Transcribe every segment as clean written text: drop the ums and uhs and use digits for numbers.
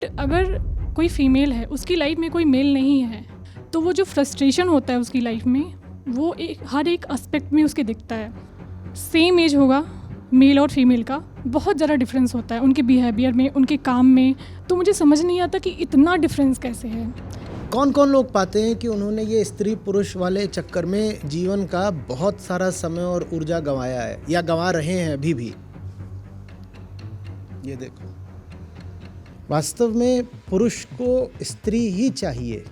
अगर कोई फीमेल है, उसकी लाइफ में कोई मेल नहीं है, तो वो जो फ्रस्ट्रेशन होता है उसकी लाइफ में, वो हर एक एस्पेक्ट में उसके दिखता है। सेम एज होगा मेल और फीमेल का, बहुत ज़्यादा डिफरेंस होता है उनके बिहेवियर में, उनके काम में। तो मुझे समझ नहीं आता कि इतना डिफरेंस कैसे है। कौन कौन लोग पाते हैं कि उन्होंने ये स्त्री पुरुष वाले चक्कर में जीवन का बहुत सारा समय और ऊर्जा गंवाया है या गंवा रहे हैं अभी भी। ये देखो, वास्तव में पुरुष को स्त्री ही चाहिए,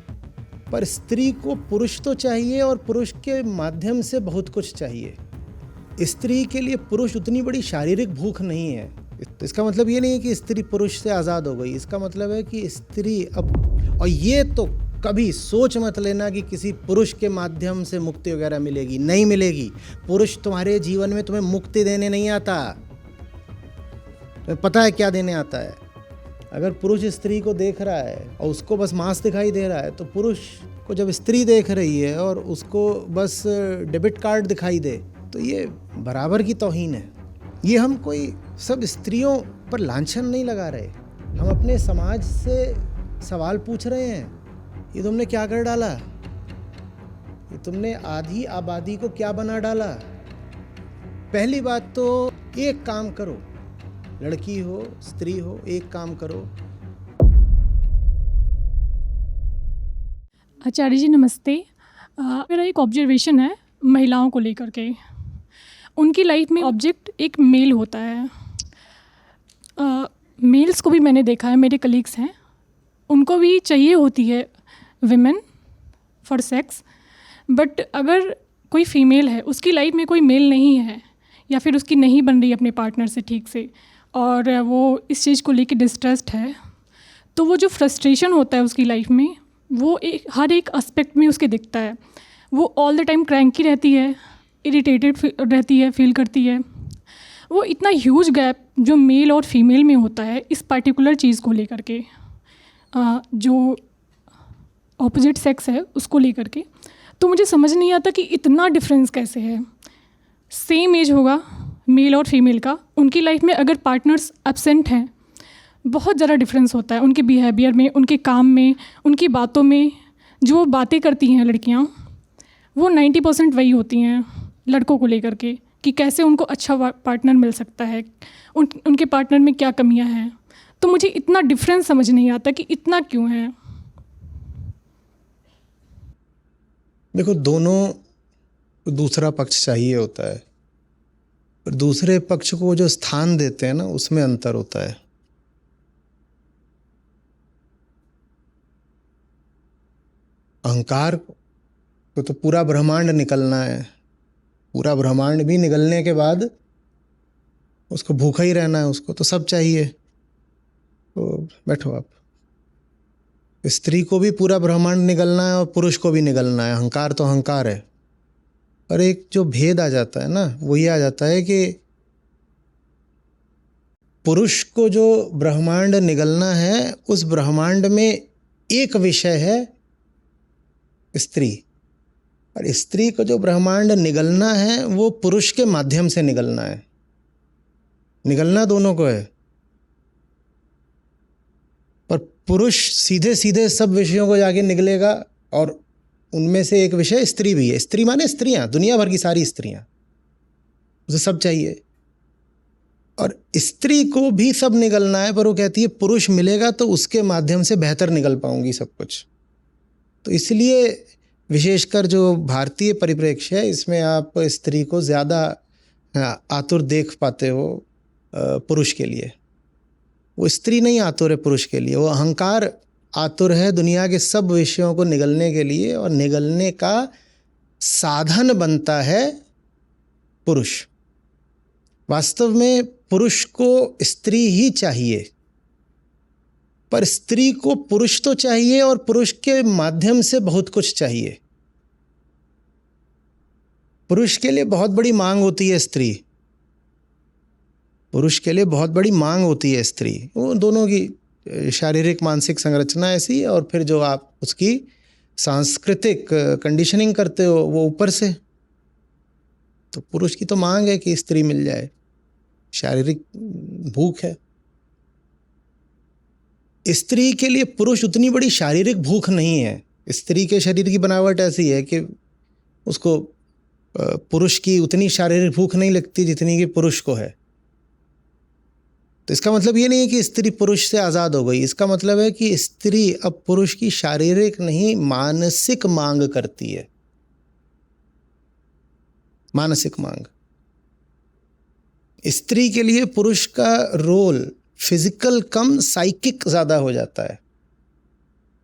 पर स्त्री को पुरुष तो चाहिए और पुरुष के माध्यम से बहुत कुछ चाहिए। स्त्री के लिए पुरुष उतनी बड़ी शारीरिक भूख नहीं है। इसका मतलब ये नहीं है कि स्त्री पुरुष से आज़ाद हो गई। इसका मतलब है कि स्त्री अब, और ये तो कभी सोच मत लेना कि किसी पुरुष के माध्यम से मुक्ति वगैरह मिलेगी, नहीं मिलेगी। पुरुष तुम्हारे जीवन में तुम्हें मुक्ति देने नहीं आता। तुम्हें पता है क्या देने आता है? अगर पुरुष स्त्री को देख रहा है और उसको बस मांस दिखाई दे रहा है, तो पुरुष को जब स्त्री देख रही है और उसको बस डेबिट कार्ड दिखाई दे, तो ये बराबर की तौहीन है। ये हम कोई सब स्त्रियों पर लांछन नहीं लगा रहे, हम अपने समाज से सवाल पूछ रहे हैं। ये तुमने क्या कर डाला? ये तुमने आधी आबादी को क्या बना डाला? पहली बात तो एक काम करो, लड़की हो स्त्री हो, एक काम करो। आचार्य जी नमस्ते। मेरा एक ऑब्जर्वेशन है महिलाओं को लेकर के। उनकी लाइफ में ऑब्जेक्ट एक मेल होता है। मेल्स को भी मैंने देखा है, मेरे कलीग्स हैं, उनको भी चाहिए होती है विमेन फॉर सेक्स। बट अगर कोई फीमेल है, उसकी लाइफ में कोई मेल नहीं है या फिर उसकी नहीं बन रही अपने पार्टनर से ठीक से, और वो इस चीज़ को लेके डिस्ट्रेस्ड है, तो वो जो फ्रस्ट्रेशन होता है उसकी लाइफ में, वो हर एक एस्पेक्ट में उसके दिखता है। वो ऑल द टाइम क्रैंकी रहती है, इरिटेटेड रहती है, फील करती है। वो इतना ह्यूज गैप जो मेल और फीमेल में होता है इस पर्टिकुलर चीज़ को लेकर के, जो ऑपोजिट सेक्स है उसको लेकर के, तो मुझे समझ नहीं आता कि इतना डिफरेंस कैसे है। सेम एज होगा मेल और फीमेल का, उनकी लाइफ में अगर पार्टनर्स एब्सेंट हैं, बहुत ज़्यादा डिफरेंस होता है उनके बिहेवियर में, उनके काम में, उनकी बातों में। जो बातें करती हैं लड़कियां, वो 90% वही होती हैं लड़कों को लेकर के, कि कैसे उनको अच्छा पार्टनर मिल सकता है, उनके पार्टनर में क्या कमियां हैं। तो मुझे इतना डिफरेंस समझ नहीं आता कि इतना क्यों है। देखो, दोनों को दूसरा पक्ष चाहिए होता है, पर दूसरे पक्ष को जो स्थान देते हैं ना, उसमें अंतर होता है। अहंकार को तो पूरा ब्रह्मांड निकलना है, पूरा ब्रह्मांड भी निकलने के बाद उसको भूखा ही रहना है, उसको तो सब चाहिए। तो बैठो आप, स्त्री को भी पूरा ब्रह्मांड निकलना है और पुरुष को भी निकलना है। अहंकार तो अहंकार है, पर एक जो भेद आ जाता है ना, वो ये आ जाता है कि पुरुष को जो ब्रह्मांड निगलना है, उस ब्रह्मांड में एक विषय है स्त्री, और स्त्री को जो ब्रह्मांड निगलना है वो पुरुष के माध्यम से निगलना है। निगलना दोनों को है, पर पुरुष सीधे सीधे सब विषयों को जाके निगलेगा, और उनमें से एक विषय स्त्री भी है। स्त्री माने स्त्रियां, दुनिया भर की सारी स्त्रियां, उसे सब चाहिए। और स्त्री को भी सब निगलना है, पर वो कहती है पुरुष मिलेगा तो उसके माध्यम से बेहतर निगल पाऊंगी सब कुछ। तो इसलिए विशेषकर जो भारतीय परिप्रेक्ष्य है, इसमें आप स्त्री को ज़्यादा आतुर देख पाते हो पुरुष के लिए। वो स्त्री नहीं आतुर है पुरुष के लिए, वो अहंकार आतुर है दुनिया के सब विषयों को निगलने के लिए, और निगलने का साधन बनता है पुरुष। वास्तव में पुरुष को स्त्री ही चाहिए, पर स्त्री को पुरुष तो चाहिए और पुरुष के माध्यम से बहुत कुछ चाहिए। पुरुष के लिए बहुत बड़ी मांग होती है स्त्री, पुरुष के लिए बहुत बड़ी मांग होती है स्त्री। वो दोनों की शारीरिक मानसिक संरचना ऐसी है, और फिर जो आप उसकी सांस्कृतिक कंडीशनिंग करते हो वो ऊपर से। तो पुरुष की तो मांग है कि स्त्री मिल जाए, शारीरिक भूख है। स्त्री के लिए पुरुष उतनी बड़ी शारीरिक भूख नहीं है। स्त्री के शरीर की बनावट ऐसी है कि उसको पुरुष की उतनी शारीरिक भूख नहीं लगती जितनी कि पुरुष को है। तो इसका मतलब ये नहीं है कि स्त्री पुरुष से आज़ाद हो गई। इसका मतलब है कि स्त्री अब पुरुष की शारीरिक नहीं, मानसिक मांग करती है। मानसिक मांग। स्त्री के लिए पुरुष का रोल फिजिकल कम साइकिक ज़्यादा हो जाता है,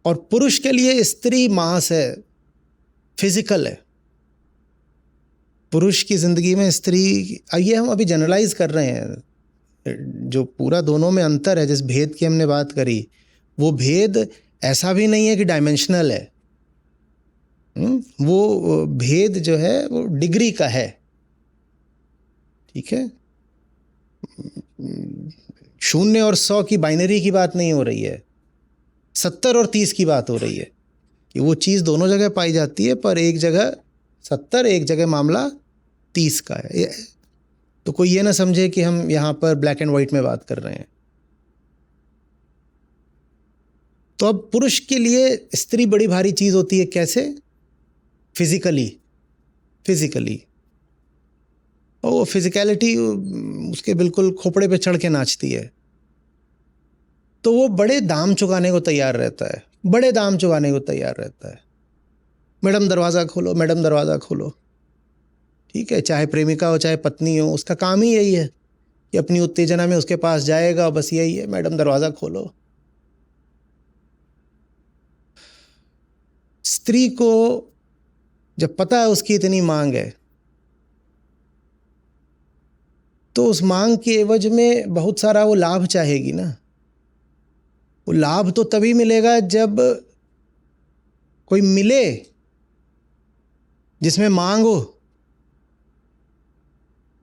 और पुरुष के लिए स्त्री मांस है, फिजिकल है। पुरुष की ज़िंदगी में स्त्री, ये हम अभी जनरलाइज कर रहे हैं, जो पूरा दोनों में अंतर है, जिस भेद की हमने बात करी, वो भेद ऐसा भी नहीं है कि डायमेंशनल है। वो भेद जो है वो डिग्री का है। ठीक है, 0 और 100 की बाइनरी की बात नहीं हो रही है, 70 और 30 की बात हो रही है कि वो चीज़ दोनों जगह पाई जाती है, पर एक जगह 70, एक जगह मामला 30 का है। तो कोई ये ना समझे कि हम यहाँ पर ब्लैक एंड वाइट में बात कर रहे हैं। तो अब पुरुष के लिए स्त्री बड़ी भारी चीज़ होती है। कैसे? फिजिकली। और वो फिजिकलिटी उसके बिल्कुल खोपड़े पे चढ़ के नाचती है, तो वो बड़े दाम चुकाने को तैयार रहता है, बड़े दाम चुकाने को तैयार रहता है। मैडम दरवाज़ा खोलो, मैडम दरवाज़ा खोलो। ठीक है, चाहे प्रेमिका हो चाहे पत्नी हो, उसका काम ही यही है कि अपनी उत्तेजना में उसके पास जाएगा, बस यही है, मैडम दरवाज़ा खोलो। स्त्री को जब पता है उसकी इतनी मांग है, तो उस मांग के एवज में बहुत सारा वो लाभ चाहेगी ना। वो लाभ तो तभी मिलेगा जब कोई मिले जिसमें मांग हो।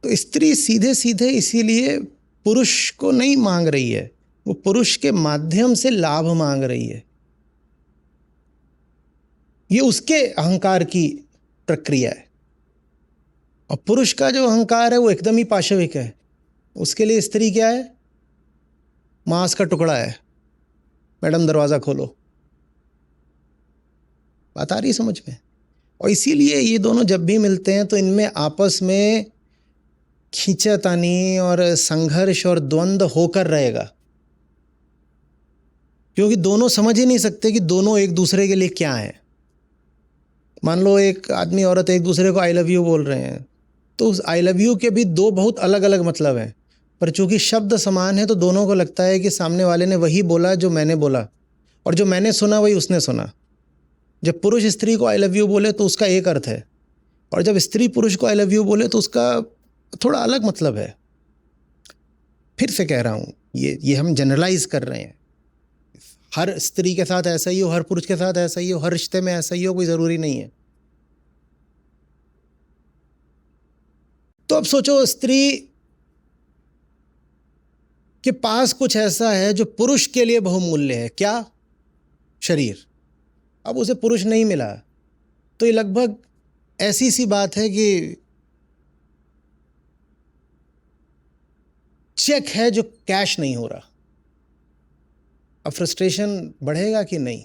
तो स्त्री सीधे सीधे इसीलिए पुरुष को नहीं मांग रही है, वो पुरुष के माध्यम से लाभ मांग रही है। ये उसके अहंकार की प्रक्रिया है। और पुरुष का जो अहंकार है वो एकदम ही पाशविक है। उसके लिए स्त्री क्या है? मांस का टुकड़ा है। मैडम दरवाज़ा खोलो। बात आ रही है समझ में? और इसीलिए ये दोनों जब भी मिलते हैं तो इनमें आपस में खींचातानी और संघर्ष और द्वंद्व होकर रहेगा, क्योंकि दोनों समझ ही नहीं सकते कि दोनों एक दूसरे के लिए क्या हैं। मान लो एक आदमी औरत एक दूसरे को आई लव यू बोल रहे हैं, तो उस आई लव यू के भी दो बहुत अलग अलग मतलब हैं, पर चूंकि शब्द समान है तो दोनों को लगता है कि सामने वाले ने वही बोला जो मैंने बोला, और जो मैंने सुना वही उसने सुना। जब पुरुष स्त्री को आई लव यू बोले तो उसका एक अर्थ है, और जब स्त्री पुरुष को आई लव यू बोले तो उसका थोड़ा अलग मतलब है। फिर से कह रहा हूँ, ये हम जनरलाइज कर रहे हैं। हर स्त्री के साथ ऐसा ही हो, हर पुरुष के साथ ऐसा ही हो, हर रिश्ते में ऐसा ही हो, कोई ज़रूरी नहीं है। तो अब सोचो, स्त्री के पास कुछ ऐसा है जो पुरुष के लिए बहुमूल्य है। क्या? शरीर। अब उसे पुरुष नहीं मिला, तो ये लगभग ऐसी सी बात है कि चेक है जो कैश नहीं हो रहा। अब फ्रस्ट्रेशन बढ़ेगा कि नहीं?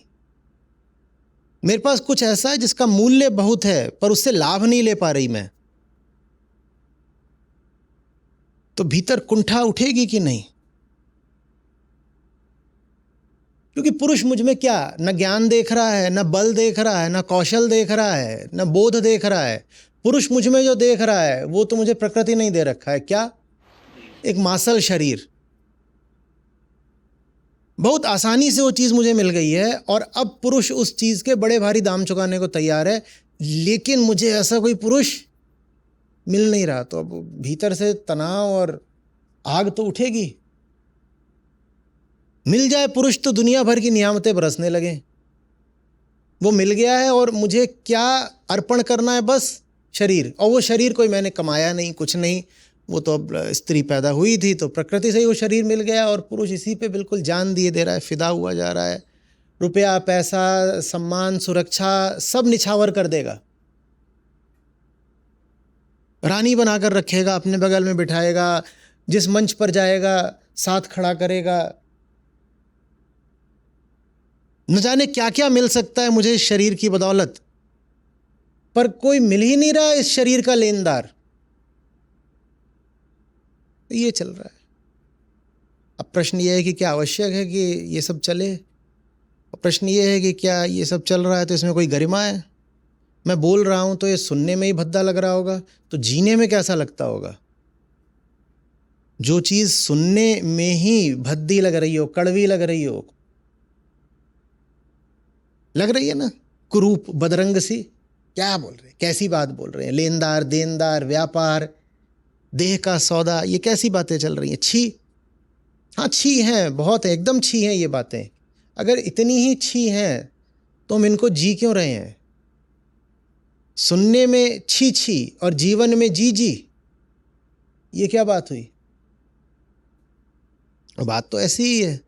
मेरे पास कुछ ऐसा है जिसका मूल्य बहुत है, पर उससे लाभ नहीं ले पा रही मैं, तो भीतर कुंठा उठेगी कि नहीं? क्योंकि पुरुष मुझ में क्या, न ज्ञान देख रहा है, न बल देख रहा है, न कौशल देख रहा है, न बोध देख रहा है। पुरुष मुझ में जो देख रहा है वो तो मुझे प्रकृति नहीं दे रखा है। क्या? एक मासल शरीर। बहुत आसानी से वो चीज़ मुझे मिल गई है, और अब पुरुष उस चीज़ के बड़े भारी दाम चुकाने को तैयार है, लेकिन मुझे ऐसा कोई पुरुष मिल नहीं रहा। तो अब भीतर से तनाव और आग तो उठेगी। मिल जाए पुरुष तो दुनिया भर की नियामतें बरसने लगें। वो मिल गया है और मुझे क्या अर्पण करना है? बस शरीर। और वो शरीर कोई मैंने कमाया नहीं, कुछ नहीं, वो तो अब स्त्री पैदा हुई थी तो प्रकृति से ही वो शरीर मिल गया, और पुरुष इसी पे बिल्कुल जान दिए दे रहा है, फिदा हुआ जा रहा है। रुपया, पैसा, सम्मान, सुरक्षा सब निछावर कर देगा, रानी बनाकर रखेगा, अपने बगल में बिठाएगा, जिस मंच पर जाएगा साथ खड़ा करेगा। न जाने क्या क्या मिल सकता है मुझे इस शरीर की बदौलत, पर कोई मिल ही नहीं रहा इस शरीर का लेनदार। ये चल रहा है। अब प्रश्न ये है कि क्या आवश्यक है कि ये सब चले? प्रश्न ये है कि क्या ये सब चल रहा है तो इसमें कोई गरिमा है? मैं बोल रहा हूं तो ये सुनने में ही भद्दा लग रहा होगा, तो जीने में कैसा लगता होगा? जो चीज सुनने में ही भद्दी लग रही हो, कड़वी लग रही हो, लग रही है ना, कुरूप बदरंग सी, क्या बोल रहे हैं, कैसी बात बोल रहे हैं, लेनदार देनदार व्यापार देह का सौदा, ये कैसी बातें चल रही हैं? छी। हाँ छी हैं, बहुत है, एकदम छी हैं ये बातें। अगर इतनी ही छी हैं तो हम इनको जी क्यों रहे हैं? सुनने में छी छी और जीवन में जी जी, ये क्या बात हुई? बात तो ऐसी ही है।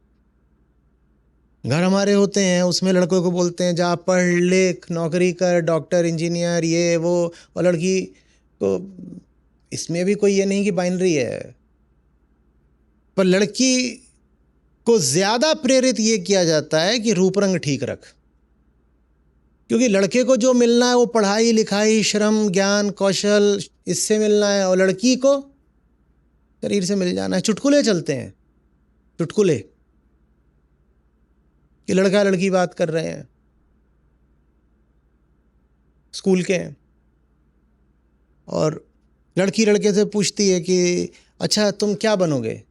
घर हमारे होते हैं, उसमें लड़कों को बोलते हैं जा पढ़ लिख नौकरी कर, डॉक्टर इंजीनियर ये वो, और लड़की को इसमें भी कोई ये नहीं कि बाइनरी है, पर लड़की को ज्यादा प्रेरित ये किया जाता है कि रूप रंग ठीक रख, क्योंकि लड़के को जो मिलना है वो पढ़ाई लिखाई श्रम ज्ञान कौशल इससे मिलना है, और लड़की को शरीर से मिल जाना है। चुटकुले चलते हैं, चुटकुले कि लड़का लड़की बात कर रहे हैं, स्कूल के हैं, और लड़की लड़के से पूछती है कि अच्छा तुम क्या बनोगे?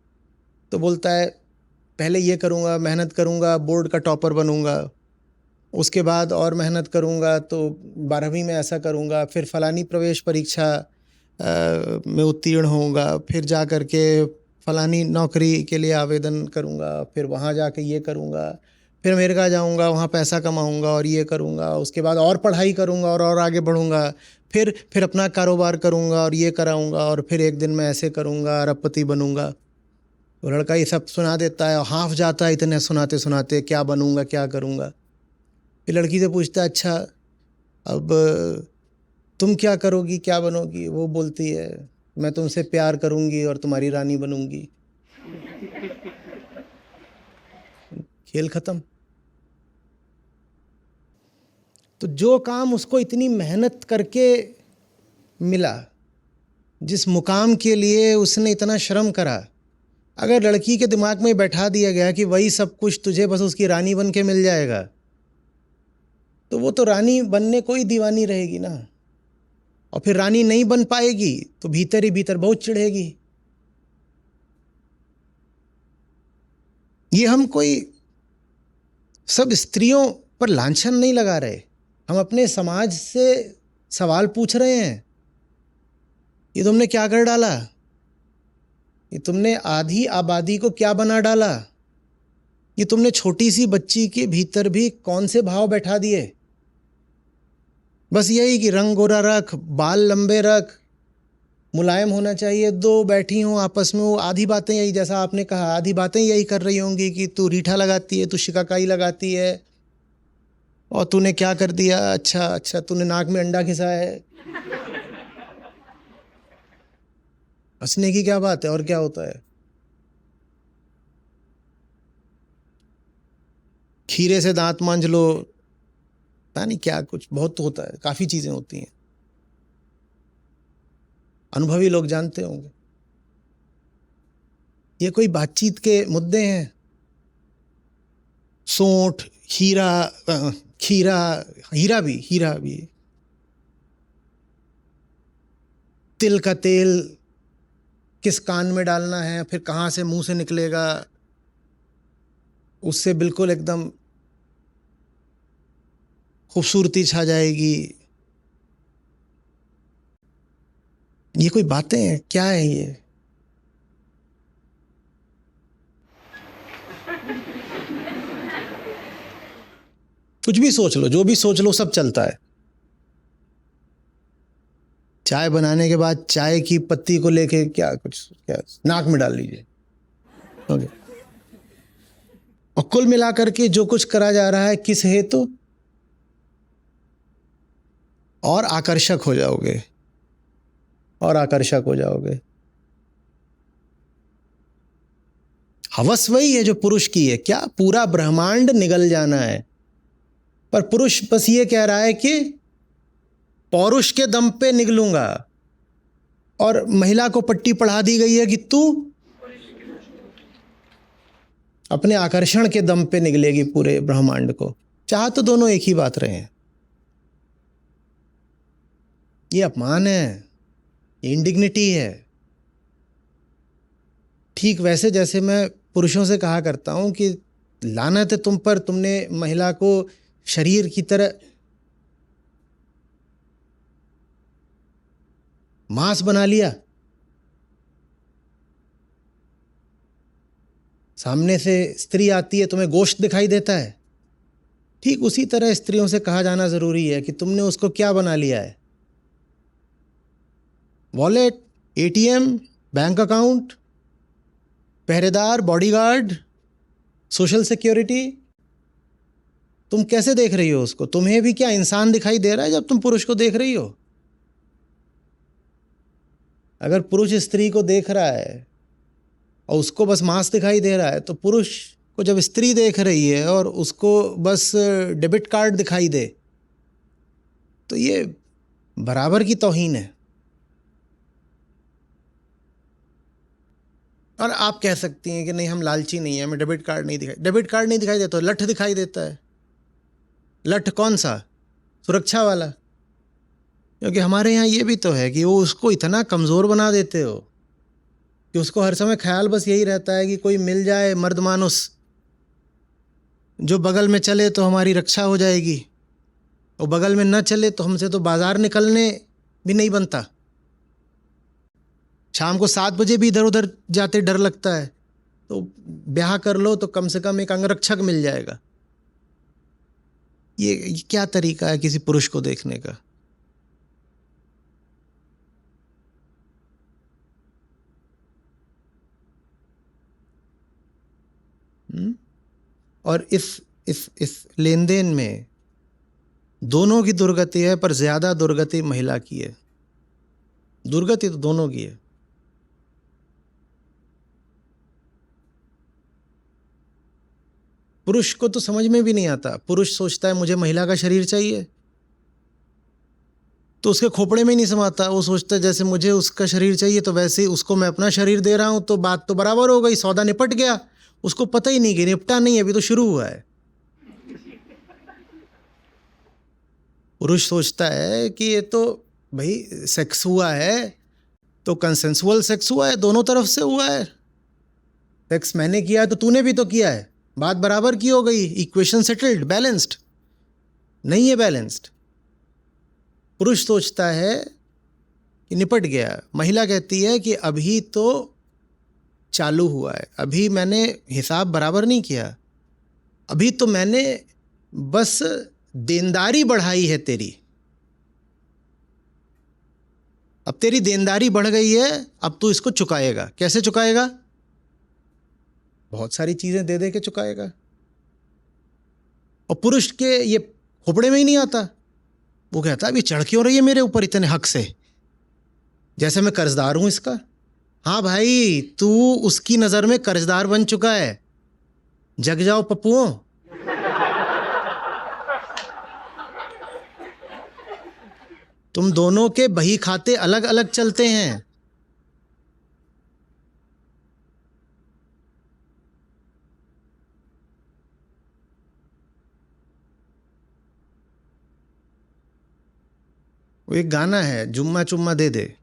तो बोलता है पहले ये करूँगा, मेहनत करूँगा, बोर्ड का टॉपर बनूँगा, उसके बाद और मेहनत करूँगा तो 12वीं में ऐसा करूँगा, फिर फलानी प्रवेश परीक्षा में उत्तीर्ण होऊंगा, फिर जा कर के फलानी नौकरी के लिए आवेदन करूँगा, फिर वहाँ जाके ये करूँगा, फिर अमेरिका जाऊँगा, वहाँ पैसा कमाऊँगा और ये करूँगा, उसके बाद और पढ़ाई करूँगा और आगे बढ़ूँगा, फिर अपना कारोबार करूँगा और ये कराऊँगा, और फिर एक दिन मैं ऐसे करूँगा, अरबपति बनूँगा। तो लड़का ये सब सुना देता है और हाफ जाता है इतने सुनाते सुनाते, क्या बनूँगा क्या करूँगा। फिर लड़की से पूछता है अच्छा अब तुम क्या करोगी क्या बनोगी? वो बोलती है मैं तुमसे प्यार करूँगी और तुम्हारी रानी बनूँगी। खेल खत्म। तो जो काम उसको इतनी मेहनत करके मिला, जिस मुकाम के लिए उसने इतना श्रम करा, अगर लड़की के दिमाग में बैठा दिया गया कि वही सब कुछ तुझे बस उसकी रानी बन के मिल जाएगा, तो वो तो रानी बनने को ही दीवानी रहेगी ना, और फिर रानी नहीं बन पाएगी तो भीतर ही भीतर बहुत चिढ़ेगी। ये हम कोई सब स्त्रियों पर लांछन नहीं लगा रहे, हम अपने समाज से सवाल पूछ रहे हैं। ये तुमने क्या कर डाला? ये तुमने आधी आबादी को क्या बना डाला? ये तुमने छोटी सी बच्ची के भीतर भी कौन से भाव बैठा दिए? बस यही कि रंग गोरा रख, बाल लंबे रख, मुलायम होना चाहिए, दो बैठी हों आपस में, वो आधी बातें यही, जैसा आपने कहा, आधी बातें यही कर रही होंगी कि तू रीठा लगाती है, तू शिकाकाई लगाती है, और तूने क्या कर दिया, अच्छा तूने नाक में अंडा घिसा है। हंसने की क्या बात है, और क्या होता है? खीरे से दांत मांज लो, पता नहीं क्या कुछ बहुत होता है, काफी चीजें होती हैं, अनुभवी लोग जानते होंगे। ये कोई बातचीत के मुद्दे हैं? सोंठ, हीरा भी, तिल का तेल किस कान में डालना है, फिर कहाँ से मुंह से निकलेगा, उससे बिल्कुल एकदम खूबसूरती छा जाएगी। ये कोई बातें हैं? क्या है ये? कुछ भी सोच लो, जो भी सोच लो, सब चलता है। चाय बनाने के बाद चाय की पत्ती को लेके क्या नाक में डाल लीजिए, ओके। और कुल मिलाकर के जो कुछ करा जा रहा है किस हेतु? और आकर्षक हो जाओगे, और आकर्षक हो जाओगे। हवस वही है जो पुरुष की है। क्या पूरा ब्रह्मांड निगल जाना है, पर पुरुष बस ये कह रहा है कि पौरुष के दम पे निगलूंगा, और महिला को पट्टी पढ़ा दी गई है कि तू अपने आकर्षण के दम पे निगलेगी पूरे ब्रह्मांड को। चाह तो दोनों एक ही बात रहे हैं। ये अपमान है, ये इंडिग्निटी है। ठीक वैसे जैसे मैं पुरुषों से कहा करता हूं कि लानत है तुम पर, तुमने महिला को शरीर की तरह मांस बना लिया। सामने से स्त्री आती है, तुम्हें गोश्त दिखाई देता है। ठीक उसी तरह स्त्रियों से कहा जाना जरूरी है कि तुमने उसको क्या बना लिया है। वॉलेट, एटीएम, बैंक अकाउंट, पहरेदार, बॉडीगार्ड, सोशल सिक्योरिटी। तुम कैसे देख रही हो उसको? तुम्हें भी क्या इंसान दिखाई दे रहा है जब तुम पुरुष को देख रही हो? अगर पुरुष स्त्री को देख रहा है और उसको बस मांस दिखाई दे रहा है, तो पुरुष को जब स्त्री देख रही है और उसको बस डेबिट कार्ड दिखाई दे, तो ये बराबर की तौहीन है। और आप कह सकती हैं कि नहीं, हम लालची नहीं है, हमें डेबिट कार्ड नहीं दिखाई। डेबिट कार्ड नहीं दिखाई देता, लठ दिखाई देता है। लठ कौन सा? सुरक्षा वाला। क्योंकि हमारे यहाँ ये भी तो है कि वो उसको इतना कमज़ोर बना देते हो कि उसको हर समय ख्याल बस यही रहता है कि कोई मिल जाए मर्द मानुस जो बगल में चले तो हमारी रक्षा हो जाएगी, और बगल में न चले तो हमसे तो बाज़ार निकलने भी नहीं बनता। शाम को 7 बजे भी इधर उधर जाते डर लगता है, तो ब्याह कर लो तो कम से कम एक अंगरक्षक मिल जाएगा। ये क्या तरीका है किसी पुरुष को देखने का? और इस लेन देन में दोनों की दुर्गति है, पर ज्यादा दुर्गति महिला की है। दुर्गति तो दोनों की है। पुरुष को तो समझ में भी नहीं आता। पुरुष सोचता है मुझे महिला का शरीर चाहिए, तो उसके खोपड़े में ही नहीं समाता। वो सोचता है जैसे मुझे उसका शरीर चाहिए तो वैसे ही उसको मैं अपना शरीर दे रहा हूं, तो बात तो बराबर हो गई, सौदा निपट गया। उसको पता ही नहीं कि निपटा नहीं, अभी तो शुरू हुआ है। पुरुष सोचता है कि ये तो भाई सेक्स हुआ है तो कंसेंसुअल सेक्स हुआ है, दोनों तरफ से हुआ है। सेक्स मैंने किया है तो तूने भी तो किया है, बात बराबर की हो गई, इक्वेशन सेटल्ड, बैलेंस्ड। नहीं है बैलेंस्ड। पुरुष सोचता है कि निपट गया। महिला कहती है कि अभी तो चालू हुआ है, अभी मैंने हिसाब बराबर नहीं किया, अभी तो मैंने बस देनदारी बढ़ाई है तेरी। अब तेरी देनदारी बढ़ गई है, अब तू इसको चुकाएगा। कैसे चुकाएगा? बहुत सारी चीजें दे दे के चुकाएगा। और पुरुष के ये खोपड़े में ही नहीं आता। वो कहता है अभी चढ़ क्यों रही है मेरे ऊपर इतने हक से, जैसे मैं कर्जदार हूं इसका। हाँ भाई, तू उसकी नजर में कर्जदार बन चुका है। जग जाओ पप्पुओं। तुम दोनों के बही खाते अलग अलग चलते हैं। वो एक गाना है, जुम्मा चुम्मा दे दे।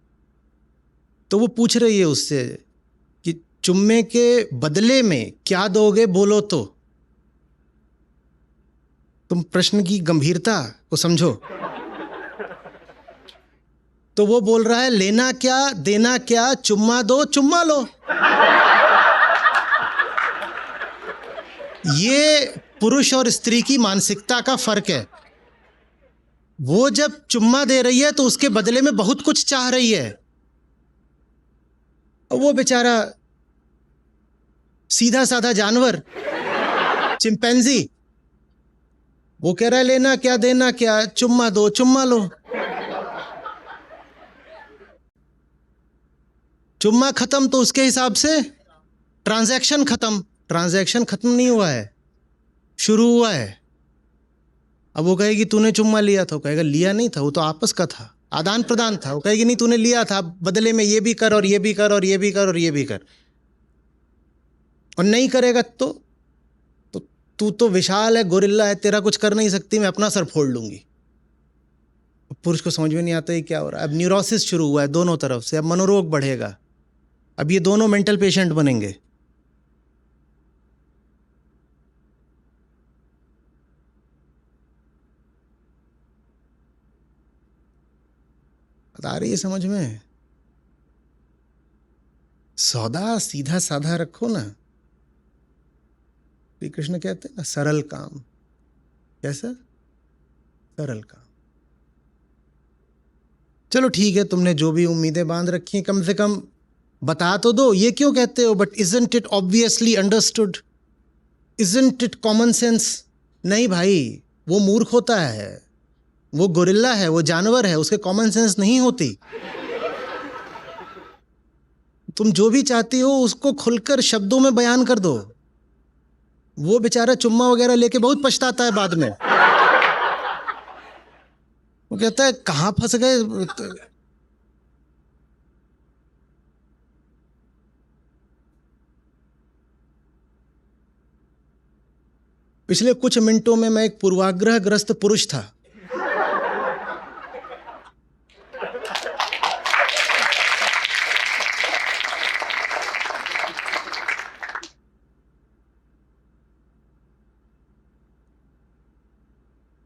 तो वो पूछ रही है उससे कि चुम्मे के बदले में क्या दोगे, बोलो तो। तुम प्रश्न की गंभीरता को समझो। तो वो बोल रहा है लेना क्या देना क्या, चुम्मा दो चुम्मा लो। ये पुरुष और स्त्री की मानसिकता का फर्क है। वो जब चुम्मा दे रही है तो उसके बदले में बहुत कुछ चाह रही है, और वो बेचारा सीधा साधा जानवर, चिंपैंजी, वो कह रहा है लेना क्या देना क्या, चुम्मा दो चुम्मा लो। चुम्मा खत्म तो उसके हिसाब से ट्रांजैक्शन खत्म। ट्रांजैक्शन खत्म नहीं हुआ है, शुरू हुआ है। अब वो कहेगी तूने चुम्मा लिया था, वो कहेगा लिया नहीं था, वो तो आपस का था, आदान प्रदान था। वो कहेगी नहीं तूने लिया था, बदले में ये भी कर और ये भी कर और ये भी कर और ये भी कर। और नहीं करेगा तो तू तो विशाल है, गोरिल्ला है, तेरा कुछ कर नहीं सकती, मैं अपना सर फोड़ लूंगी। पुरुष को समझ में नहीं आता ये क्या हो रहा है। अब न्यूरोसिस शुरू हुआ है दोनों तरफ से, अब मनोरोग बढ़ेगा, अब ये दोनों मेंटल पेशेंट बनेंगे। बता रही है समझ में? सौदा सीधा साधा रखो ना। श्री कृष्ण कहते हैं ना, सरल काम। कैसा? सरल काम। चलो ठीक है, तुमने जो भी उम्मीदें बांध रखी हैं, कम से कम बता तो दो। ये क्यों कहते हो but isn't it obviously understood, isn't it common sense? नहीं भाई, वो मूर्ख होता है, वो गोरिल्ला है, वो जानवर है, उसके कॉमन सेंस नहीं होती। तुम जो भी चाहती हो उसको खुलकर शब्दों में बयान कर दो। वो बेचारा चुम्मा वगैरह लेके बहुत पछताता है बाद में। वो कहता है कहां फंस गए। पिछले कुछ मिनटों में मैं एक पूर्वाग्रहग्रस्त पुरुष था।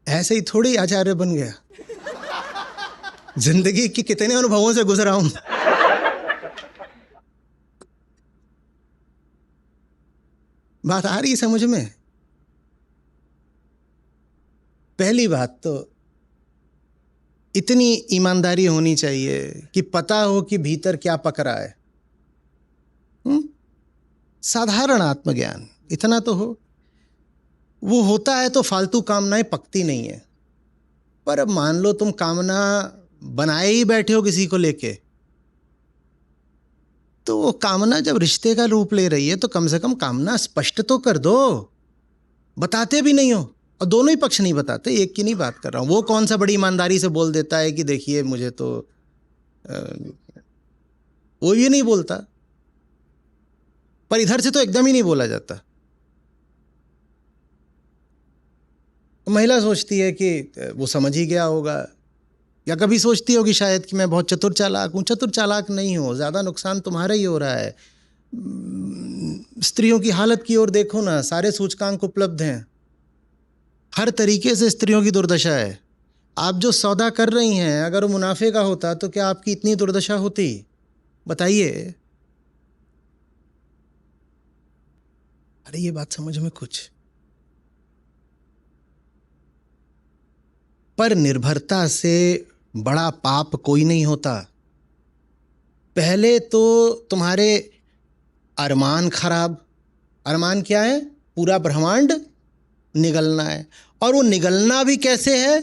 ऐसे ही थोड़ी आचार्य बन गया, जिंदगी की कितने अनुभवों से गुजरा हूं। बात आ रही समझ में? पहली बात तो इतनी ईमानदारी होनी चाहिए कि पता हो कि भीतर क्या पक रहा है। साधारण आत्मज्ञान इतना तो हो। वो होता है तो फालतू कामनाएं पकती नहीं है। पर अब मान लो तुम कामना बनाए ही बैठे हो किसी को लेके, तो वो कामना जब रिश्ते का रूप ले रही है तो कम से कम कामना स्पष्ट तो कर दो। बताते भी नहीं हो, और दोनों ही पक्ष नहीं बताते, एक की नहीं बात कर रहा हूं। वो कौन सा बड़ी ईमानदारी से बोल देता है कि देखिए मुझे तो वो ये नहीं बोलता, पर इधर से तो एकदम ही नहीं बोला जाता। महिला सोचती है कि वो समझ ही गया होगा, या कभी सोचती होगी शायद कि मैं बहुत चतुर चालाक हूं। चतुर चालाक नहीं हो, ज्यादा नुकसान तुम्हारा ही हो रहा है। स्त्रियों की हालत की ओर देखो ना, सारे सूचकांक उपलब्ध हैं, हर तरीके से स्त्रियों की दुर्दशा है। आप जो सौदा कर रही हैं, अगर वो मुनाफे का होता तो क्या आपकी इतनी दुर्दशा होती? बताइए। अरे ये बात समझ में कुछ। पर निर्भरता से बड़ा पाप कोई नहीं होता। पहले तो तुम्हारे अरमान खराब। अरमान क्या है? पूरा ब्रह्मांड निगलना है, और वो निगलना भी कैसे है?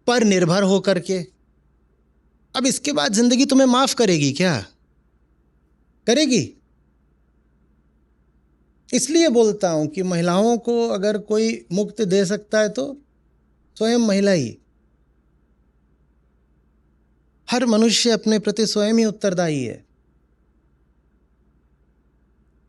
पर निर्भर होकर के। अब इसके बाद जिंदगी तुम्हें माफ करेगी क्या? करेगी? इसलिए बोलता हूं कि महिलाओं को अगर कोई मुक्ति दे सकता है तो स्वयं महिला ही। हर मनुष्य अपने प्रति स्वयं ही उत्तरदायी है।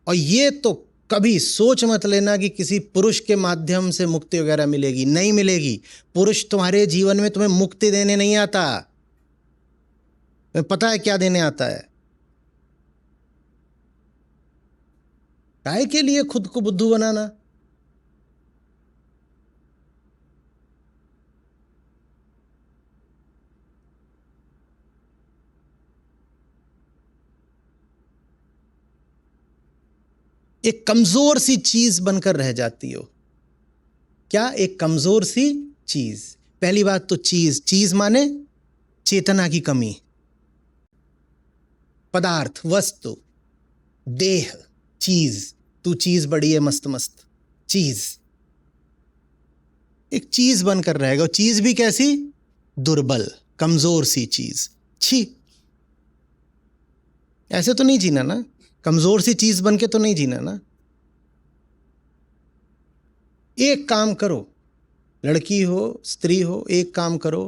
और ये तो कभी सोच मत लेना कि किसी पुरुष के माध्यम से मुक्ति वगैरह मिलेगी, नहीं मिलेगी। पुरुष तुम्हारे जीवन में तुम्हें मुक्ति देने नहीं आता। तुम्हें पता है क्या देने आता है? काय के लिए खुद को बुद्धू बनाना? एक कमजोर सी चीज बनकर रह जाती हो। क्या? एक कमजोर सी चीज। पहली बात तो चीज माने चेतना की कमी। पदार्थ, वस्तु, देह, चीज। तू चीज बड़ी है मस्त मस्त चीज। एक चीज बनकर रहेगा। चीज भी कैसी? दुर्बल, कमजोर सी चीज। छी, ऐसे तो नहीं जीना ना। कमजोर सी चीज बन के तो नहीं जीना ना। एक काम करो, लड़की हो स्त्री हो, एक काम करो।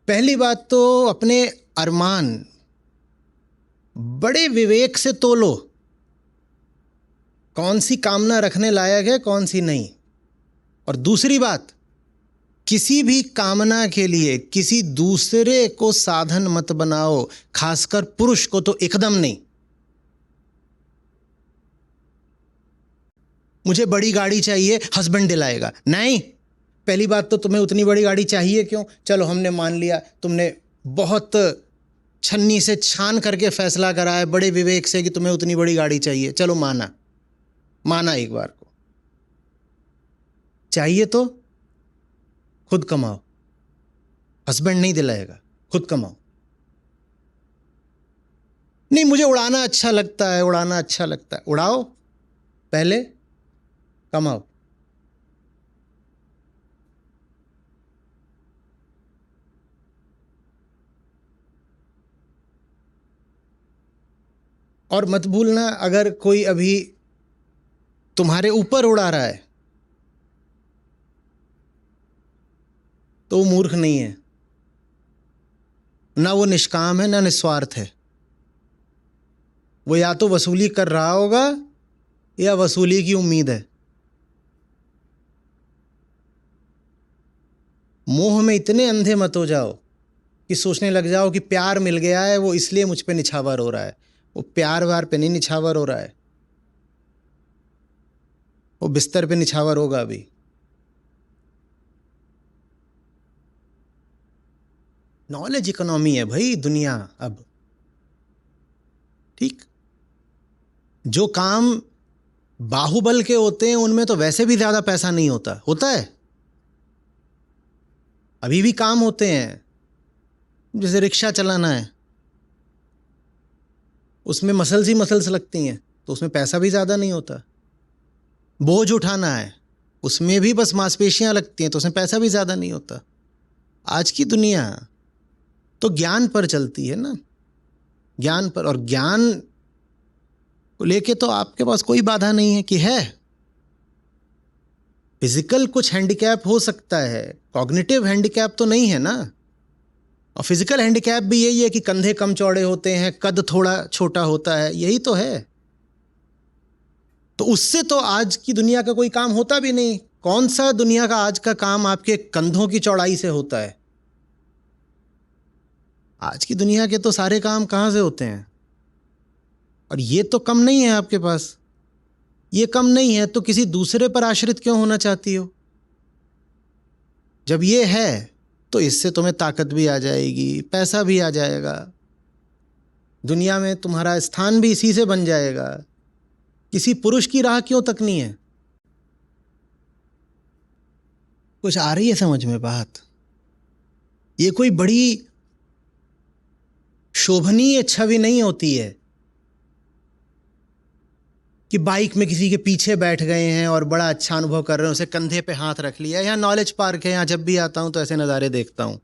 पहली बात तो अपने अरमान बड़े विवेक से तोलो, कौन सी कामना रखने लायक है कौन सी नहीं। और दूसरी बात, किसी भी कामना के लिए किसी दूसरे को साधन मत बनाओ, खासकर पुरुष को तो एकदम नहीं। मुझे बड़ी गाड़ी चाहिए, हस्बैंड दिलाएगा, नहीं। पहली बात तो तुम्हें उतनी बड़ी गाड़ी चाहिए क्यों? चलो हमने मान लिया, तुमने बहुत छन्नी से छान करके फैसला करा है बड़े विवेक से कि तुम्हें उतनी बड़ी गाड़ी चाहिए, चलो माना एक बार को। चाहिए तो खुद कमाओ, हस्बैंड नहीं दिलाएगा, खुद कमाओ। नहीं मुझे उड़ाना अच्छा लगता है, उड़ाओ, पहले कमाओ। और मत भूलना, अगर कोई अभी तुम्हारे ऊपर उड़ा रहा है तो वो मूर्ख नहीं है, ना वो निष्काम है ना निस्वार्थ है। वो या तो वसूली कर रहा होगा या वसूली की उम्मीद है। मोह में इतने अंधे मत हो जाओ कि सोचने लग जाओ कि प्यार मिल गया है, वो इसलिए मुझ पे निछावर हो रहा है। वो प्यार व्यार पे नहीं निछावर हो रहा है, वो बिस्तर पे निछावर होगा अभी। नॉलेज इकोनॉमी है भाई दुनिया अब, ठीक। जो काम बाहुबल के होते हैं उनमें तो वैसे भी ज्यादा पैसा नहीं होता है। अभी भी काम होते हैं, जैसे रिक्शा चलाना है, उसमें मसल्स ही मसल्स लगती हैं, तो उसमें पैसा भी ज़्यादा नहीं होता। बोझ उठाना है, उसमें भी बस मांसपेशियां लगती हैं, तो उसमें पैसा भी ज़्यादा नहीं होता। आज की दुनिया तो ज्ञान पर चलती है ना, ज्ञान पर। और ज्ञान को लेके तो आपके पास कोई बाधा नहीं है कि है। फिजिकल कुछ हैंडीकैप हो सकता है, कॉग्निटिव हैंडीकैप तो नहीं है ना। और फिजिकल हैंडीकैप भी यही है कि कंधे कम चौड़े होते हैं, कद थोड़ा छोटा होता है, यही तो है। तो उससे तो आज की दुनिया का कोई काम होता भी नहीं। कौन सा दुनिया का आज का काम आपके कंधों की चौड़ाई से होता है? आज की दुनिया के तो सारे काम कहाँ से होते हैं? और ये तो कम नहीं है आपके पास, ये कम नहीं है तो किसी दूसरे पर आश्रित क्यों होना चाहती हो? जब ये है तो इससे तुम्हें ताकत भी आ जाएगी, पैसा भी आ जाएगा, दुनिया में तुम्हारा स्थान भी इसी से बन जाएगा। किसी पुरुष की राह क्यों तकनी है? कुछ आ रही है समझ में बात? ये कोई बड़ी शोभनीय छवि नहीं होती है कि बाइक में किसी के पीछे बैठ गए हैं और बड़ा अच्छा अनुभव कर रहे हैं, उसे कंधे पे हाथ रख लिया। यहाँ नॉलेज पार्क है, यहाँ जब भी आता हूं तो ऐसे नज़ारे देखता हूं।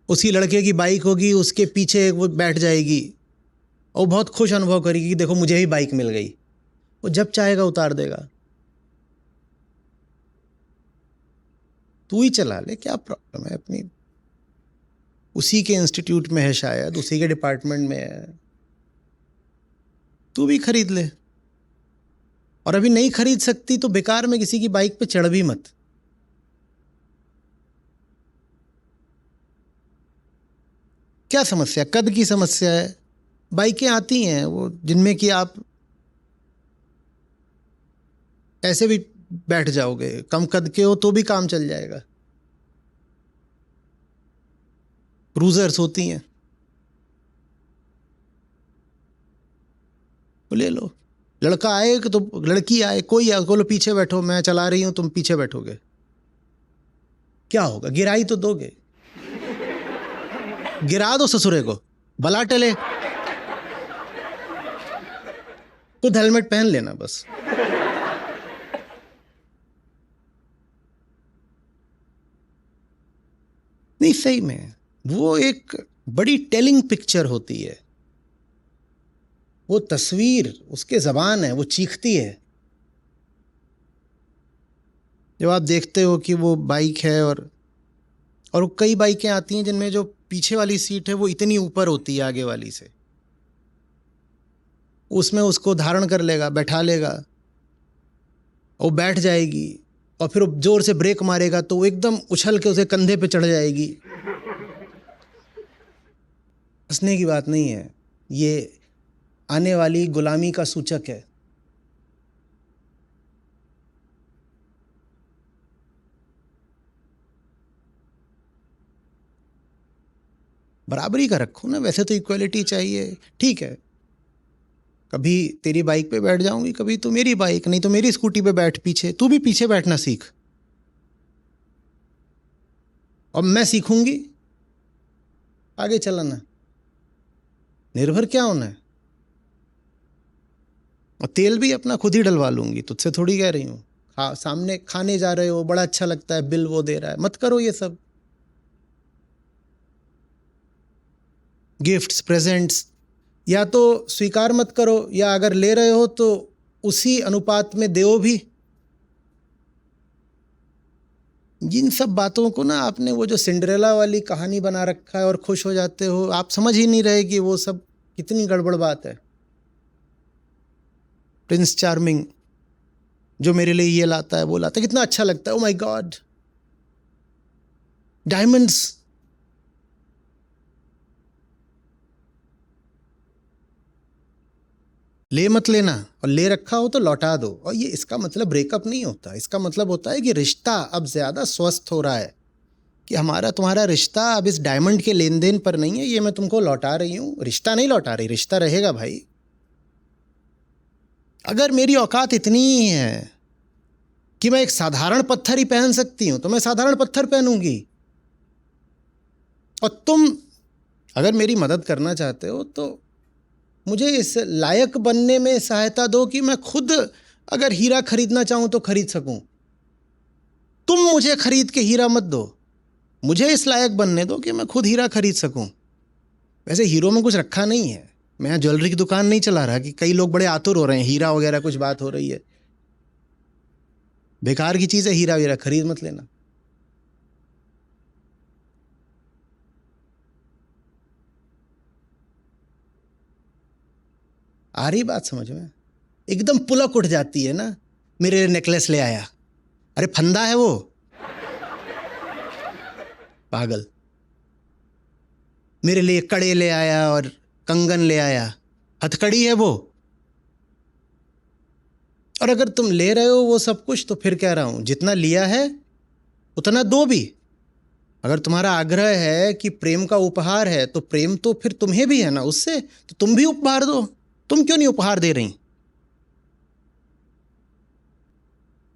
उसी लड़के की बाइक होगी, उसके पीछे वो बैठ जाएगी और बहुत खुश अनुभव करेगी कि देखो मुझे भी बाइक मिल गई। वो जब चाहेगा उतार देगा। तू ही चला ले, क्या प्रॉब्लम है? अपनी उसी के इंस्टीट्यूट में है, शायद उसी के डिपार्टमेंट में है, तू भी खरीद ले। और अभी नहीं खरीद सकती तो बेकार में किसी की बाइक पे चढ़ भी मत। क्या समस्या? कद की समस्या है। बाइकें आती हैं वो जिनमें कि आप ऐसे भी बैठ जाओगे, कम कद के हो तो भी काम चल जाएगा। क्रूजर्स होती हैं, तो ले लो। लड़का आए तो लड़की आए, कोई आए, बोलो पीछे बैठो, मैं चला रही हूं, तुम पीछे बैठोगे, क्या होगा? गिराई तो दोगे। गिरा दो ससुरे को, भला टले। खुद हेलमेट पहन लेना बस। नहीं, सही में वो एक बड़ी टेलिंग पिक्चर होती है। वो तस्वीर उसके ज़बान है, वो चीखती है। जब आप देखते हो कि वो बाइक है और कई बाइकें आती हैं जिनमें जो पीछे वाली सीट है वो इतनी ऊपर होती है आगे वाली से, उसमें उसको धारण कर लेगा, बैठा लेगा, वो बैठ जाएगी और फिर वो जोर से ब्रेक मारेगा तो वो एकदम उछल के उसे कंधे पे चढ़ जाएगी। हंसने की बात नहीं है, ये आने वाली गुलामी का सूचक है। बराबरी का रखो ना, वैसे तो इक्वलिटी चाहिए, ठीक है, कभी तेरी बाइक पे बैठ जाऊंगी, कभी तो मेरी बाइक, नहीं तो मेरी स्कूटी पे बैठ पीछे, तू भी पीछे बैठना सीख और मैं सीखूंगी आगे चलाना। निर्भर क्या होना है, और तेल भी अपना खुद ही डलवा लूंगी, तुझसे थोड़ी कह रही हूँ। सामने खाने जा रहे हो, बड़ा अच्छा लगता है, बिल वो दे रहा है, मत करो ये सब। गिफ्ट्स, प्रेजेंट्स या तो स्वीकार मत करो, या अगर ले रहे हो तो उसी अनुपात में दो भी। इन सब बातों को ना आपने वो जो सिंड्रेला वाली कहानी बना रखा है और खुश हो जाते हो, आप समझ ही नहीं रहे कि वो सब कितनी गड़बड़ बात है। प्रिंस चार्मिंग जो मेरे लिए ये लाता है वो लाता है, कितना अच्छा लगता है, ओ माय गॉड, डायमंड्स। ले मत लेना, और ले रखा हो तो लौटा दो। और ये इसका मतलब ब्रेकअप नहीं होता, इसका मतलब होता है कि रिश्ता अब ज्यादा स्वस्थ हो रहा है, कि हमारा तुम्हारा रिश्ता अब इस डायमंड के लेन देन पर नहीं है, ये मैं तुमको लौटा रही हूं, रिश्ता नहीं लौटा रही, रिश्ता रहेगा भाई। अगर मेरी औकात इतनी ही है कि मैं एक साधारण पत्थर ही पहन सकती हूं तो मैं साधारण पत्थर पहनूंगी, और तुम अगर मेरी मदद करना चाहते हो तो मुझे इस लायक बनने में सहायता दो कि मैं खुद अगर हीरा खरीदना चाहूं तो खरीद सकूं। तुम मुझे खरीद के हीरा मत दो, मुझे इस लायक बनने दो कि मैं खुद हीरा खरीद सकूं। वैसे हीरो में कुछ रखा नहीं है, मैं यहाँ ज्वेलरी की दुकान नहीं चला रहा कि कई लोग बड़े आतुर हो रहे हैं, हीरा वगैरह कुछ बात हो रही है, बेकार की चीज़ है, हीरा वीरा खरीद मत लेना। आ रही बात समझ में? एकदम पुलक उठ जाती है ना, मेरे लिए नेकलेस ले आया, अरे फंदा है वो, पागल। मेरे लिए कड़े ले आया और कंगन ले आया, हथकड़ी है वो। और अगर तुम ले रहे हो वो सब कुछ तो फिर कह रहा हूं, जितना लिया है उतना दो भी। अगर तुम्हारा आग्रह है कि प्रेम का उपहार है तो प्रेम तो फिर तुम्हें भी है ना उससे, तो तुम भी उपहार दो। तुम क्यों नहीं उपहार दे रही?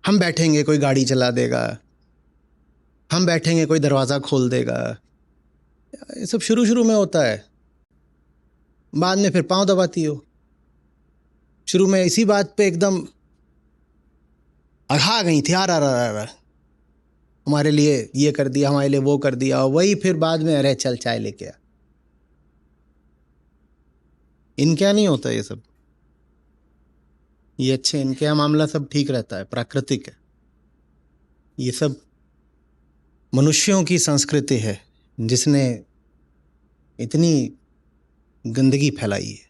हम बैठेंगे कोई गाड़ी चला देगा, हम बैठेंगे कोई दरवाज़ा खोल देगा, ये सब शुरू शुरू में होता है, बाद में फिर पांव दबाती हो। शुरू में इसी बात पे एकदम अघा गई थी, आ रहा हमारे लिए ये कर दिया, हमारे लिए वो कर दिया, और वही फिर बाद में अरे चल चाय लेके आ। इनके यहाँ नहीं होता ये सब, ये अच्छे, इनके यहाँ मामला सब ठीक रहता है, प्राकृतिक है। ये सब मनुष्यों की संस्कृति है जिसने इतनी गंदगी फैलाई है।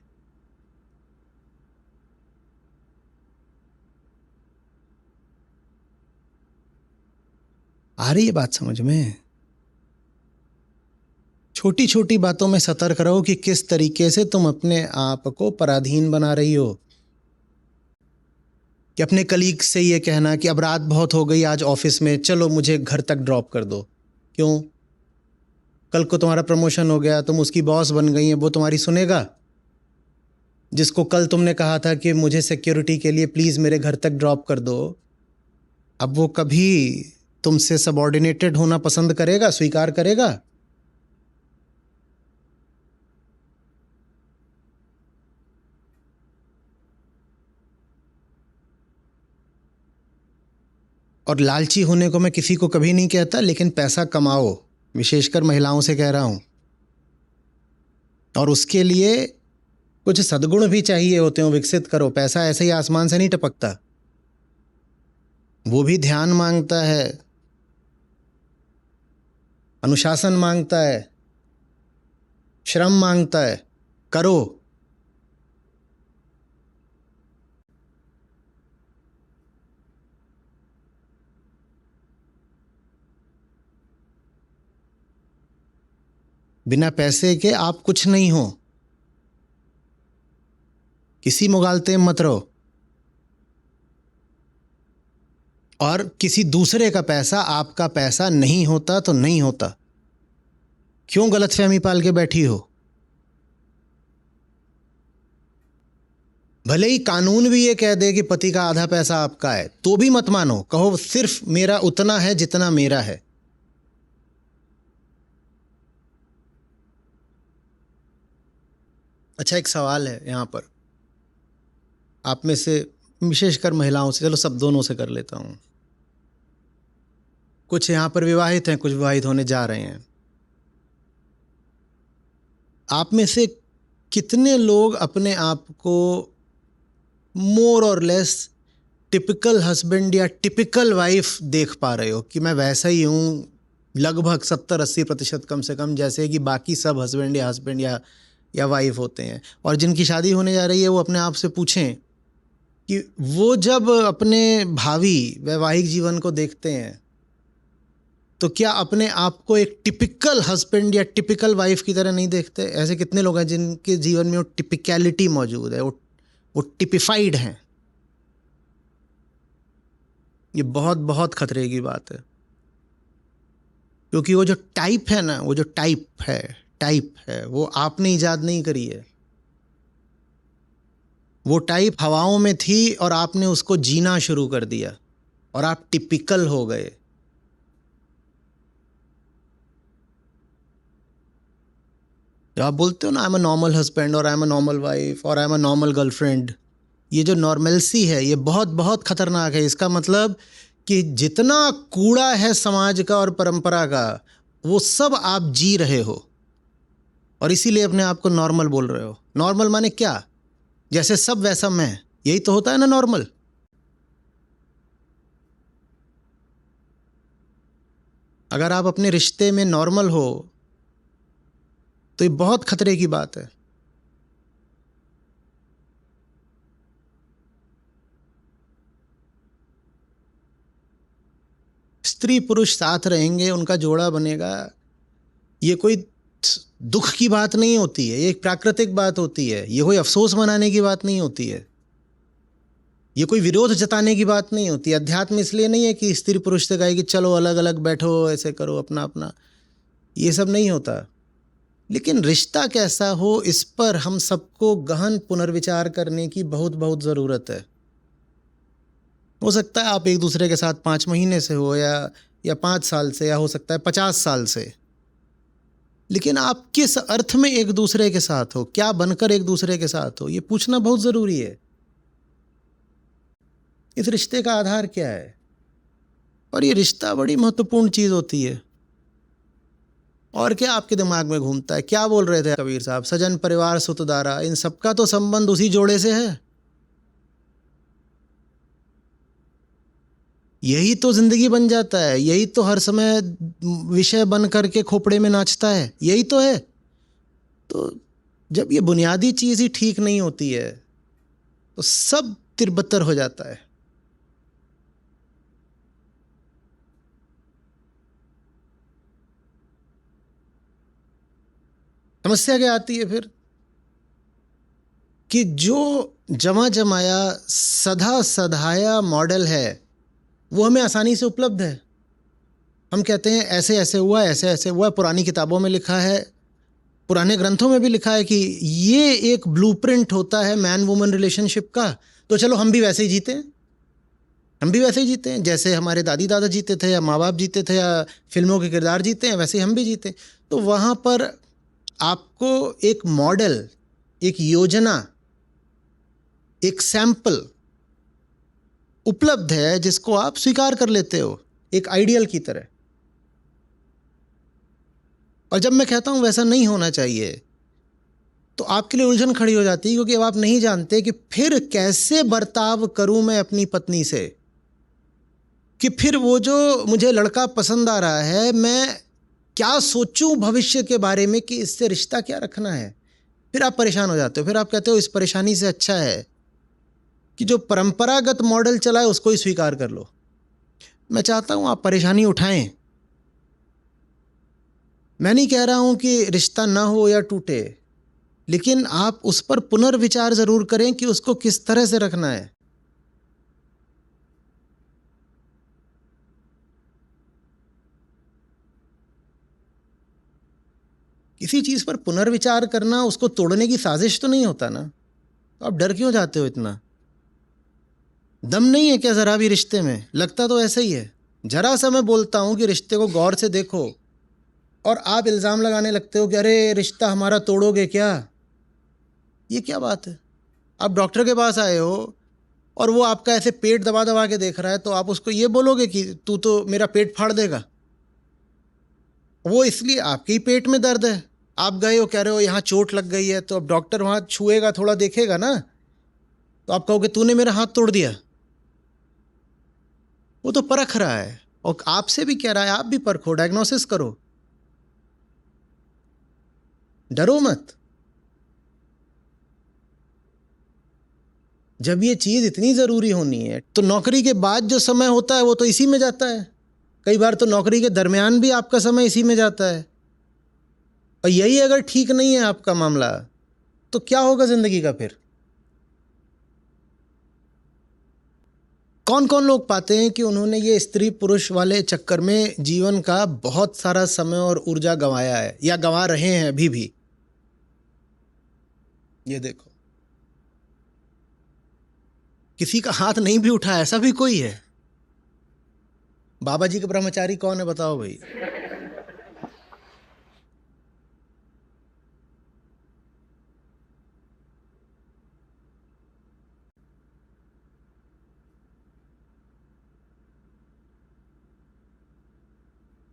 आ रही है बात समझ में? छोटी छोटी बातों में सतर्क रहो कि किस तरीके से तुम अपने आप को पराधीन बना रही हो। कि अपने कलीग से ये कहना कि अब रात बहुत हो गई आज ऑफिस में, चलो मुझे घर तक ड्रॉप कर दो। क्यों? कल को तुम्हारा प्रमोशन हो गया, तुम उसकी बॉस बन गई हैं, वो तुम्हारी सुनेगा? जिसको कल तुमने कहा था कि मुझे सिक्योरिटी के लिए प्लीज़ मेरे घर तक ड्रॉप कर दो, अब वो कभी तुमसे सबऑर्डिनेटेड होना पसंद करेगा, स्वीकार करेगा? और लालची होने को मैं किसी को कभी नहीं कहता, लेकिन पैसा कमाओ, विशेषकर महिलाओं से कह रहा हूं, और उसके लिए कुछ सद्गुण भी चाहिए होते हैं, विकसित करो। पैसा ऐसे ही आसमान से नहीं टपकता। वो भी ध्यान मांगता है, अनुशासन मांगता है, श्रम मांगता है। करो। बिना पैसे के आप कुछ नहीं हो। किसी मुगालते में मत रहो। और किसी दूसरे का पैसा आपका पैसा नहीं होता तो नहीं होता। क्यों गलतफहमी पाल के बैठी हो? भले ही कानून भी ये कह दे कि पति का आधा पैसा आपका है, तो भी मत मानो। कहो सिर्फ मेरा उतना है जितना मेरा है। अच्छा, एक सवाल है यहाँ पर आप में से, विशेषकर महिलाओं से, चलो सब दोनों से कर लेता हूँ। कुछ यहाँ पर विवाहित हैं, कुछ विवाहित होने जा रहे हैं। आप में से कितने लोग अपने आप को मोर और लेस टिपिकल हस्बैंड या टिपिकल वाइफ देख पा रहे हो कि मैं वैसा ही हूँ, लगभग 70-80% कम से कम, जैसे कि बाकी सब हस्बैंड या वाइफ होते हैं? और जिनकी शादी होने जा रही है वो अपने आप से पूछें कि वो जब अपने भावी वैवाहिक जीवन को देखते हैं तो क्या अपने आप को एक टिपिकल हस्बैंड या टिपिकल वाइफ की तरह नहीं देखते? ऐसे कितने लोग हैं जिनके जीवन में वो टिपिकलिटी मौजूद है, वो टिपिफाइड हैं? ये बहुत बहुत खतरे की बात है, क्योंकि वो जो टाइप है ना, वो जो टाइप है वो आपने इजाद नहीं करी है। वो टाइप हवाओं में थी और आपने उसको जीना शुरू कर दिया और आप टिपिकल हो गए। जब आप बोलते हो ना, I am a normal husband और I am a normal wife और I am a normal girlfriend, ये जो नॉर्मलसी है ये बहुत बहुत खतरनाक है। इसका मतलब कि जितना कूड़ा है समाज का और परंपरा का, वो सब आप जी रहे हो और इसीलिए अपने आप को नॉर्मल बोल रहे हो। नॉर्मल माने क्या? जैसे सब वैसा मैं, यही तो होता है ना नॉर्मल। अगर आप अपने रिश्ते में नॉर्मल हो तो ये बहुत खतरे की बात है। स्त्री पुरुष साथ रहेंगे, उनका जोड़ा बनेगा, ये कोई दुख की बात नहीं होती है, ये एक प्राकृतिक बात होती है। ये कोई अफसोस मनाने की बात नहीं होती है, ये कोई विरोध जताने की बात नहीं होती। अध्यात्म इसलिए नहीं है कि स्त्री पुरुष से कहे कि चलो अलग अलग बैठो, ऐसे करो अपना अपना, ये सब नहीं होता। लेकिन रिश्ता कैसा हो, इस पर हम सबको गहन पुनर्विचार करने की बहुत बहुत ज़रूरत है। हो सकता है आप एक दूसरे के साथ 5 महीने से हो या 5 साल से, या हो सकता है 50 साल से, लेकिन आप किस अर्थ में एक दूसरे के साथ हो, क्या बनकर एक दूसरे के साथ हो, ये पूछना बहुत ज़रूरी है। इस रिश्ते का आधार क्या है? और ये रिश्ता बड़ी महत्वपूर्ण चीज़ होती है। और क्या आपके दिमाग में घूमता है? क्या बोल रहे थे कबीर साहब? सजन परिवार सुतदारा, इन सबका तो संबंध उसी जोड़े से है। यही तो जिंदगी बन जाता है, यही तो हर समय विषय बन करके खोपड़े में नाचता है, यही तो है। तो जब ये बुनियादी चीज़ ही ठीक नहीं होती है तो सब तिरबतर हो जाता है। समस्या क्या आती है फिर? कि जो जमा जमाया सधा सधाया मॉडल है वो हमें आसानी से उपलब्ध है। हम कहते हैं ऐसे ऐसे हुआ, ऐसे ऐसे हुआ। पुरानी किताबों में लिखा है, पुराने ग्रंथों में भी लिखा है कि ये एक ब्लूप्रिंट होता है मैन वुमन रिलेशनशिप का। तो चलो हम भी वैसे ही जीते हैं, हम भी वैसे ही जीते हैं जैसे हमारे दादी दादा जीते थे, या माँ बाप जीते थे, या फिल्मों के किरदार जीते हैं, वैसे ही हम भी जीते। तो वहाँ पर आपको एक मॉडल, एक योजना, एक सैंपल उपलब्ध है जिसको आप स्वीकार कर लेते हो एक आइडियल की तरह। और जब मैं कहता हूं वैसा नहीं होना चाहिए, तो आपके लिए उलझन खड़ी हो जाती है, क्योंकि अब आप नहीं जानते कि फिर कैसे बर्ताव करूं मैं अपनी पत्नी से। कि फिर वो जो मुझे लड़का पसंद आ रहा है, मैं क्या सोचूं भविष्य के बारे में कि इससे रिश्ता क्या रखना है। फिर आप परेशान हो जाते हो। फिर आप कहते हो इस परेशानी से अच्छा है कि जो परंपरागत मॉडल चला है उसको ही स्वीकार कर लो। मैं चाहता हूं आप परेशानी उठाएं। मैं नहीं कह रहा हूं कि रिश्ता ना हो या टूटे, लेकिन आप उस पर पुनर्विचार जरूर करें कि उसको किस तरह से रखना है। किसी चीज पर पुनर्विचार करना उसको तोड़ने की साजिश तो नहीं होता ना, तो आप डर क्यों जाते हो इतना? दम नहीं है क्या जरा भी रिश्ते में? लगता तो ऐसा ही है। जरा सा मैं बोलता हूं कि रिश्ते को गौर से देखो और आप इल्जाम लगाने लगते हो कि अरे रिश्ता हमारा तोड़ोगे क्या। ये क्या बात है? आप डॉक्टर के पास आए हो और वो आपका ऐसे पेट दबा दबा के देख रहा है, तो आप उसको ये बोलोगे कि तू तो मेरा पेट फाड़ देगा? वो इसलिए आपके ही पेट में दर्द है, आप गए हो कह रहे हो यहाँ चोट लग गई है, तो अब डॉक्टर वहाँ छुएगा, थोड़ा देखेगा ना, तो आप कहोगे तूने मेरा हाथ तोड़ दिया। वो तो परख रहा है और आपसे भी कह रहा है आप भी परखो, डायग्नोसिस करो, डरो मत। जब ये चीज इतनी जरूरी होनी है तो नौकरी के बाद जो समय होता है वो तो इसी में जाता है। कई बार तो नौकरी के दरमियान भी आपका समय इसी में जाता है। और यही अगर ठीक नहीं है आपका मामला, तो क्या होगा जिंदगी का फिर? कौन कौन लोग पाते हैं कि उन्होंने ये स्त्री पुरुष वाले चक्कर में जीवन का बहुत सारा समय और ऊर्जा गंवाया है या गंवा रहे हैं अभी भी? ये देखो, किसी का हाथ नहीं भी उठा, ऐसा भी कोई है? बाबा जी के ब्रह्मचारी कौन है बताओ भाई?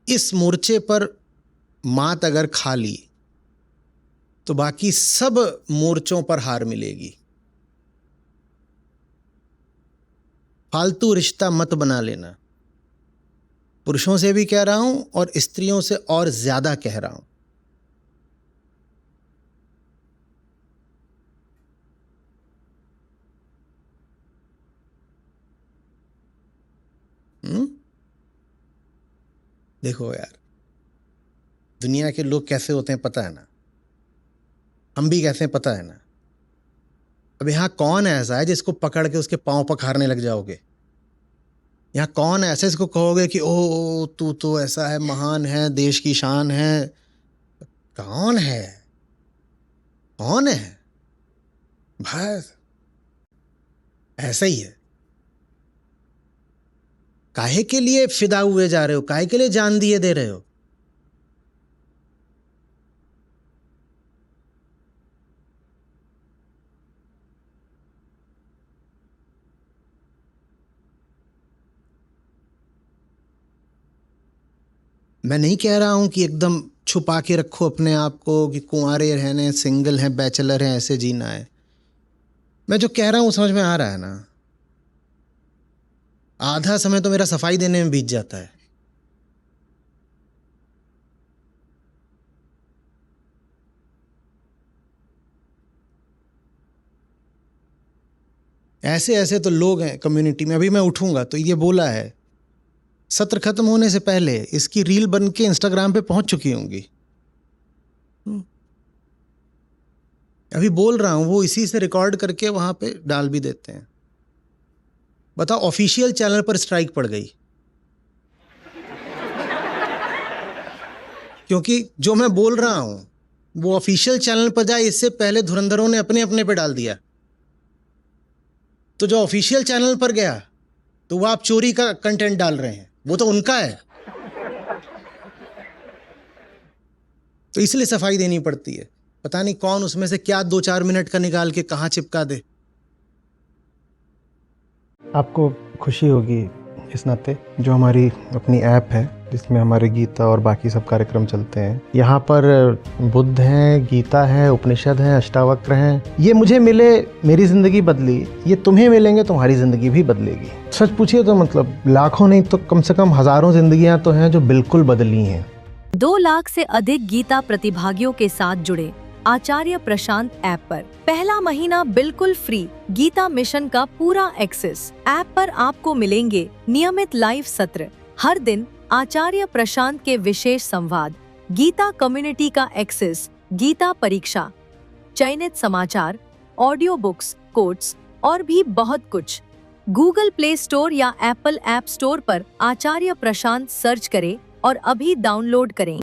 इस मोर्चे पर मात अगर खा ली तो बाकी सब मोर्चों पर हार मिलेगी। फालतू रिश्ता मत बना लेना। पुरुषों से भी कह रहा हूं और स्त्रियों से और ज्यादा कह रहा हूं। देखो यार, दुनिया के लोग कैसे होते हैं पता है ना, हम भी कैसे हैं पता है ना। अब यहां कौन ऐसा है जिसको पकड़ के उसके पांव पखारने लग जाओगे? यहाँ कौन है ऐसे इसको कहोगे कि ओ तू तो ऐसा है, महान है, देश की शान है? कौन है? कौन है? बस ऐसा ही है। काहे के लिए फिदा हुए जा रहे हो? काहे के लिए जान दिए दे रहे हो? मैं नहीं कह रहा हूं कि एकदम छुपा के रखो अपने आप को कि कुंवारे रहने, सिंगल हैं, बैचलर हैं, ऐसे जीना है। मैं जो कह रहा हूं समझ में आ रहा है ना? आधा समय तो मेरा सफाई देने में बीत जाता है। ऐसे ऐसे तो लोग हैं कम्युनिटी में। अभी मैं उठूंगा तो ये बोला है, सत्र खत्म होने से पहले इसकी रील बन के इंस्टाग्राम पे पहुंच चुकी होंगी। अभी बोल रहा हूं, वो इसी से रिकॉर्ड करके वहां पे डाल भी देते हैं। बताओ, ऑफिशियल चैनल पर स्ट्राइक पड़ गई क्योंकि जो मैं बोल रहा हूं वो ऑफिशियल चैनल पर जाए इससे पहले धुरंधरों ने अपने अपने पे डाल दिया। तो जो ऑफिशियल चैनल पर गया तो वो आप चोरी का कंटेंट डाल रहे हैं, वो तो उनका है। तो इसलिए सफाई देनी पड़ती है। पता नहीं कौन उसमें से क्या 2-4 मिनट का निकाल के कहां चिपका दे। आपको खुशी होगी इस नाते जो हमारी अपनी ऐप है जिसमें हमारे गीता और बाकी सब कार्यक्रम चलते हैं। यहाँ पर बुद्ध हैं, गीता है, उपनिषद हैं, अष्टावक्र हैं। ये मुझे मिले, मेरी ज़िंदगी बदली, ये तुम्हें मिलेंगे, तुम्हारी ज़िंदगी भी बदलेगी। सच पूछिए तो मतलब लाखों नहीं तो कम से कम हज़ारों ज़िंदगियाँ तो हैं जो बिल्कुल बदली हैं। 2 लाख से अधिक गीता प्रतिभागियों के साथ जुड़े आचार्य प्रशांत ऐप पर। पहला महीना बिल्कुल फ्री गीता मिशन का पूरा एक्सेस। ऐप पर आपको मिलेंगे नियमित लाइव सत्र, हर दिन आचार्य प्रशांत के विशेष संवाद, गीता कम्युनिटी का एक्सेस, गीता परीक्षा, चयनित समाचार, ऑडियो बुक्स, कोट्स और भी बहुत कुछ। गूगल प्ले स्टोर या एप्पल ऐप स्टोर पर आचार्य प्रशांत सर्च करें और अभी डाउनलोड करें।